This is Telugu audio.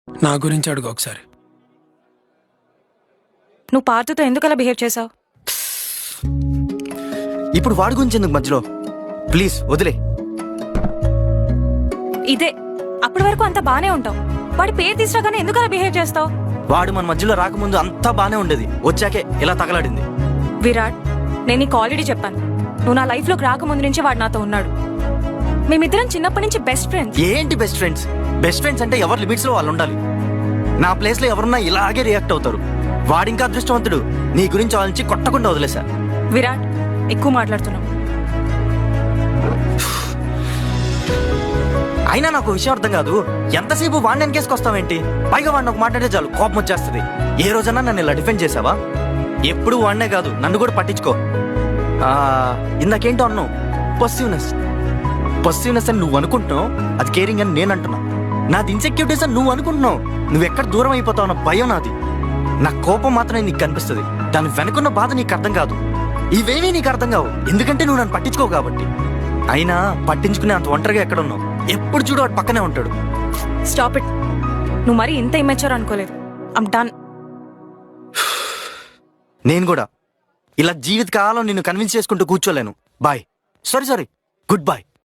నా గురించి అడుగు ఒకసారి. నువ్వు పార్థతో ఎందుకు అలా బిహేవ్ చేసావు? ఇప్పుడు వాడి గురించి ఎందుకు మధ్యలో? ప్లీజ్ వదిలే. ఇదే అప్పటి వరకు అంతా బానే ఉంటావు, వాడి పేరు తీసుకురాగానే ఎందుకు అలా బిహేవ్ చేస్తావు? వాడు మన మధ్యలో రాకముందు అంతా బానే ఉండేది, వచ్చాకే ఇలా తగలాడింది. విరాట్, నేను నీకు ఆల్రెడీ చెప్పాను, నువ్వు నా లైఫ్ లోకి రాకముందు నుంచి వాడు నాతో ఉన్నాడు. మేమిద్దరం చిన్నప్పటి నుంచి బెస్ట్ ఫ్రెండ్స్. ఏంటి బెస్ట్ ఫ్రెండ్స్? బెస్ట్ ఫ్రెండ్స్ అంటే ఎవరి లిమిట్స్ లో వాళ్ళు ఉండాలి. నా ప్లేస్ లో ఎవరున్నా ఇలాగే రియాక్ట్ అవుతారు. వాడింకా అదృష్టవంతుడు, నీ గురించి ఆలోచించి కొట్టకుండా వదిలేశా. విరాట్, ఎక్కువ మాట్లాడుతున్నావు. అయినా నాకు విషయం అర్థం కాదు, ఎంతసేపు వాడిని వెనకేసుకొస్తావేంటి? పైగా వాడిని ఒక మాట్లాడే చాలు కోపం వచ్చేస్తుంది. ఏ రోజన్నా నన్ను ఇలా డిఫెండ్ చేసావా? ఎప్పుడు వాడినే కాదు, నన్ను కూడా పట్టించుకో. ఇందాకేంటో అన్నావు, పొసివ్నెస్ అని నువ్వు అనుకుంటున్నావు, అది కేరింగ్ అని నేను అంటున్నా. నాది ఇన్సెక్యూరిటీస్ అని నువ్వు అనుకుంటున్నావు. నువ్వు ఎక్కడ దూరం అయిపోతావు అన్న భయం నాది. నా కోపం మాత్రమే నీకు కనిపిస్తుంది, దాని వెనుకున్న బాధ నీకు అర్థం కాదు. ఇవేమీ నీకు అర్థం కావు, ఎందుకంటే నువ్వు నన్ను పట్టించుకోవు కాబట్టి. అయినా పట్టించుకునే అంత ఒంటరిగా ఎక్కడ ఉన్నావు? ఎప్పుడు చూడు వాడు పక్కనే ఉంటాడు. Stop it. నువ్వు మరీ ఇంత ఇమ్మెచ్యూర్ అనుకోలేదు. I'm done. నేను కూడా ఇలా జీవితకాలం నిన్ను కన్విన్స్ చేసుకుంటూ కూర్చోలేను. బాయ్. Sorry, good bye.